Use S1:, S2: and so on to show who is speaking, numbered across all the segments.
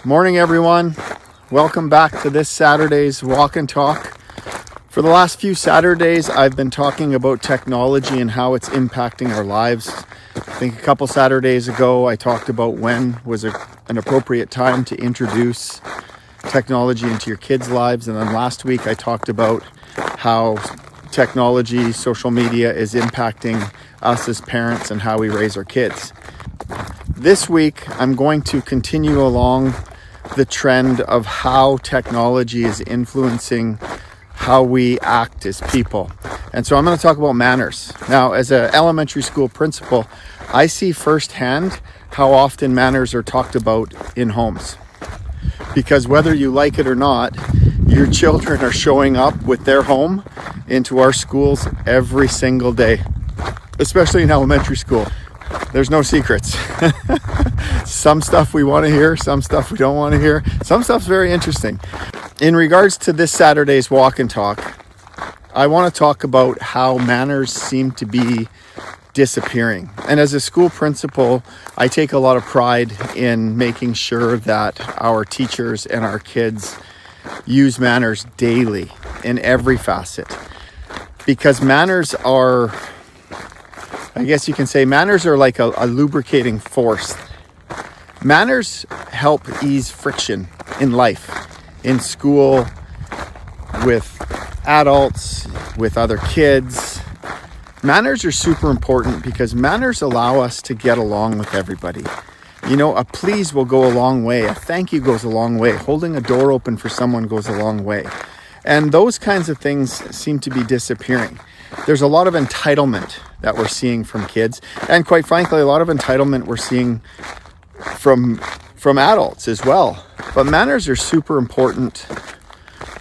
S1: Morning, everyone. Welcome back to this Saturday's Walk and Talk. For the last few Saturdays, I've been talking about technology and how it's impacting our lives. I think a couple Saturdays ago, I talked about when was an appropriate time to introduce technology into your kids' lives. And then last week, I talked about how technology, social media is impacting us as parents and how we raise our kids. This week, I'm going to continue along the trend of how technology is influencing how we act as people. And so I'm going to talk about manners. Now, as an elementary school principal, I see firsthand how often manners are talked about in homes. Because whether you like it or not, your children are showing up with their home into our schools every single day, especially in elementary school. There's no secrets. Some stuff we want to hear, some stuff we don't want to hear. Some stuff's very interesting. In regards to this Saturday's Walk and Talk, I want to talk about how manners seem to be disappearing. And as a school principal, I take a lot of pride in making sure that our teachers and our kids use manners daily in every facet. Because manners are, I guess you can say, manners are like a lubricating force. Manners help ease friction in life, in school, with adults, with other kids. Manners are super important because manners allow us to get along with everybody. You know, a please will go a long way. A thank you goes a long way. Holding a door open for someone goes a long way. And those kinds of things seem to be disappearing. There's a lot of entitlement that we're seeing from kids. And quite frankly, a lot of entitlement we're seeing from adults as well. But manners are super important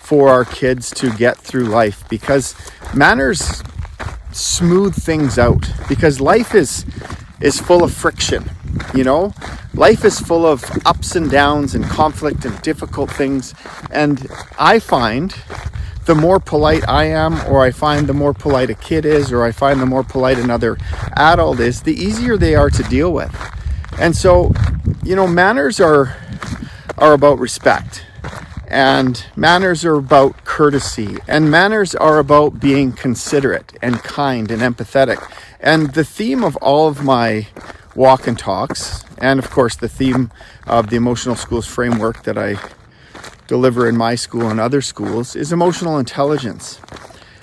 S1: for our kids to get through life because manners smooth things out, because life is full of friction. You know, life is full of ups and downs and conflict and difficult things. And I find the more polite I am, or I find the more polite a kid is, or I find the more polite another adult is, the easier they are to deal with. And so, you know, manners are about respect, and manners are about courtesy, and manners are about being considerate and kind and empathetic. And the theme of all of my walk and talks, and of course the theme of the emotional schools framework that I deliver in my school and other schools, is emotional intelligence.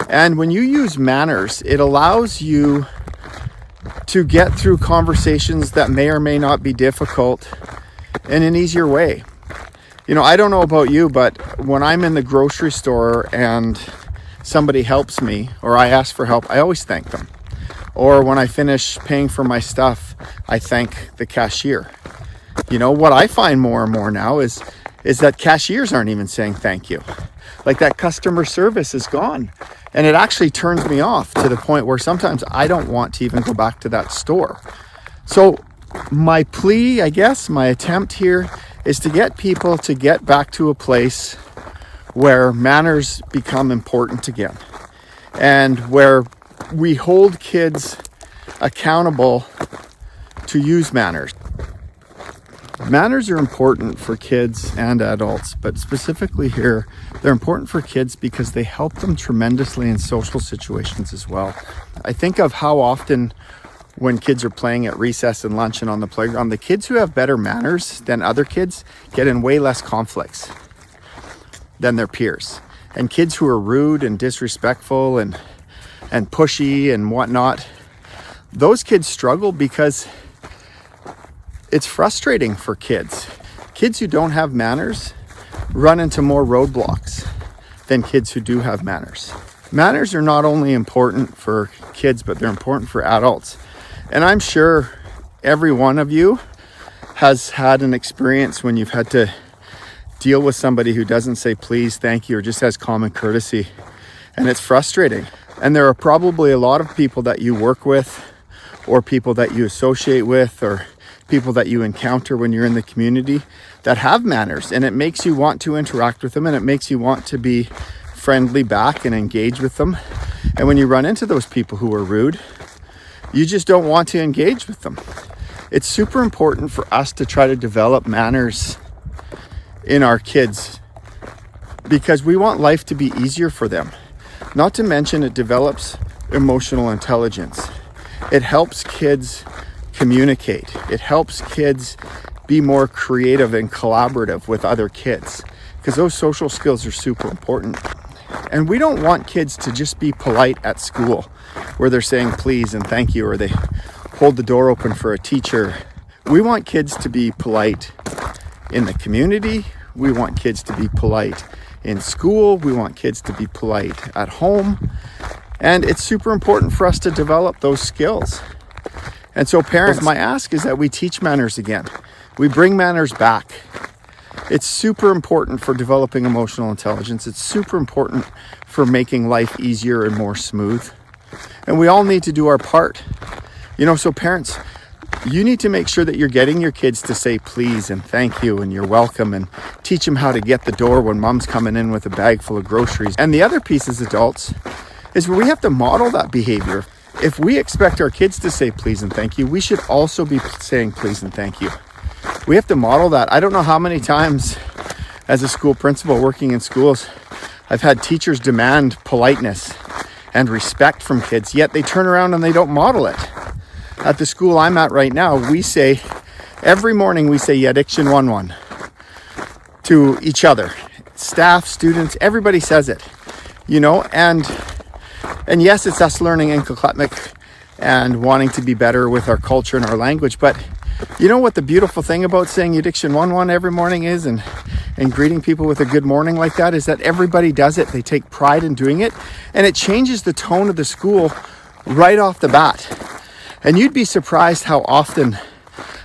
S1: And when you use manners, it allows you to get through conversations that may or may not be difficult in an easier way. You know, I don't know about you, but when I'm in the grocery store and somebody helps me or I ask for help, I always thank them. Or when I finish paying for my stuff, I thank the cashier. You know, what I find more and more now is that cashiers aren't even saying thank you. Like, that customer service is gone. And it actually turns me off to the point where sometimes I don't want to even go back to that store. So my plea, I guess, my attempt here is to get people to get back to a place where manners become important again, and where we hold kids accountable to use manners. Manners are important for kids and adults, but specifically here, they're important for kids because they help them tremendously in social situations as well. I think of how often when kids are playing at recess and lunch and on the playground, the kids who have better manners than other kids get in way less conflicts than their peers. And kids who are rude and disrespectful and pushy and whatnot, those kids struggle because it's frustrating for kids. Kids who don't have manners run into more roadblocks than kids who do have manners. Manners are not only important for kids, but they're important for adults. And I'm sure every one of you has had an experience when you've had to deal with somebody who doesn't say please, thank you, or just has common courtesy. And it's frustrating. And there are probably a lot of people that you work with, or people that you associate with, or people that you encounter when you're in the community that have manners, and it makes you want to interact with them, and it makes you want to be friendly back and engage with them. And when you run into those people who are rude, you just don't want to engage with them. It's super important for us to try to develop manners in our kids because we want life to be easier for them. Not to mention it develops emotional intelligence. It helps kids communicate. It helps kids be more creative and collaborative with other kids because those social skills are super important. And we don't want kids to just be polite at school where they're saying please and thank you, or they hold the door open for a teacher. We want kids to be polite in the community. We want kids to be polite in school. We want kids to be polite at home. And it's super important for us to develop those skills. And so parents, my ask is that we teach manners again. We bring manners back. It's super important for developing emotional intelligence. It's super important for making life easier and more smooth. And we all need to do our part. So parents, you need to make sure that you're getting your kids to say please and thank you and you're welcome, and teach them how to get the door when mom's coming in with a bag full of groceries. And the other piece as adults is where we have to model that behavior. If we expect our kids to say please and thank you, we should also be saying please and thank you. We have to model that. I don't know how many times as a school principal working in schools, I've had teachers demand politeness and respect from kids, yet they turn around and they don't model it. At the school I'm at right now, we say, every morning we say Yadikshin 1-1 to each other. Staff, students, everybody says it, and yes, it's us learning Inkakletmik and wanting to be better with our culture and our language, but you know what the beautiful thing about saying Yadikshin 1-1 every morning is, and greeting people with a good morning like that, is that everybody does it. They take pride in doing it, and it changes the tone of the school right off the bat. And you'd be surprised how often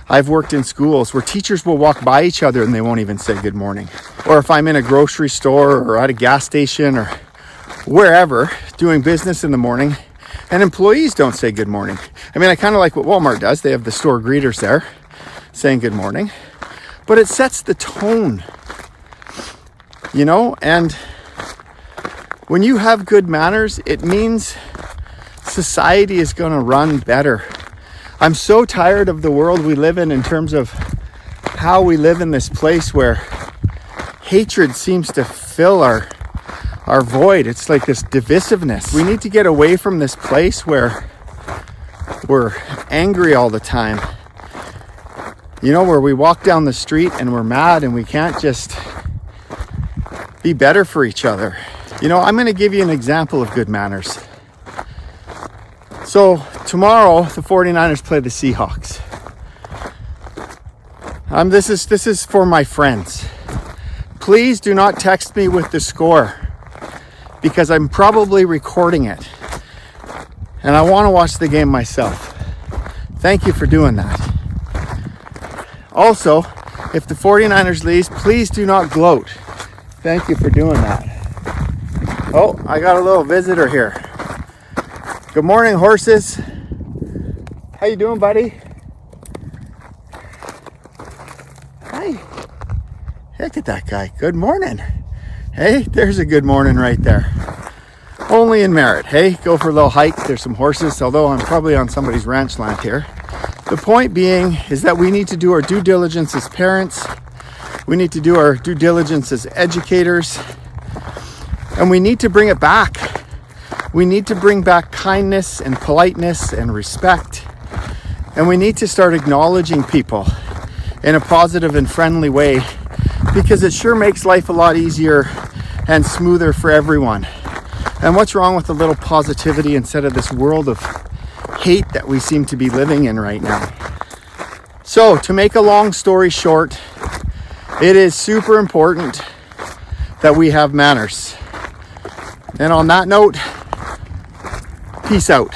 S1: I've worked in schools where teachers will walk by each other and they won't even say good morning. Or if I'm in a grocery store or at a gas station or wherever doing business in the morning, and employees don't say good morning. I kind of like what Walmart does. They have the store greeters there saying good morning, but it sets the tone, and when you have good manners, it means society is going to run better. I'm so tired of the world we live in terms of how we live in this place where hatred seems to fill our void. It's like this divisiveness. We need to get away from this place where we're angry all the time. Where we walk down the street and we're mad and we can't just be better for each other. I'm going to give you an example of good manners. So tomorrow the 49ers play the Seahawks. This is for my friends. Please do not text me with the score, because I'm probably recording it and I want to watch the game myself. Thank you for doing that. Also, if the 49ers lose, please do not gloat. Thank you for doing that. Oh, I got a little visitor here. Good morning, horses. How you doing, buddy? Hi. Look at that guy. Good morning. Hey, there's a good morning right there. Only in Merritt. Hey, go for a little hike. There's some horses, although I'm probably on somebody's ranch land here. The point being is that we need to do our due diligence as parents. We need to do our due diligence as educators. And we need to bring it back. We need to bring back kindness and politeness and respect. And we need to start acknowledging people in a positive and friendly way, because it sure makes life a lot easier and smoother for everyone. And what's wrong with a little positivity instead of this world of hate that we seem to be living in right now? So, to make a long story short, it is super important that we have manners. And on that note, peace out.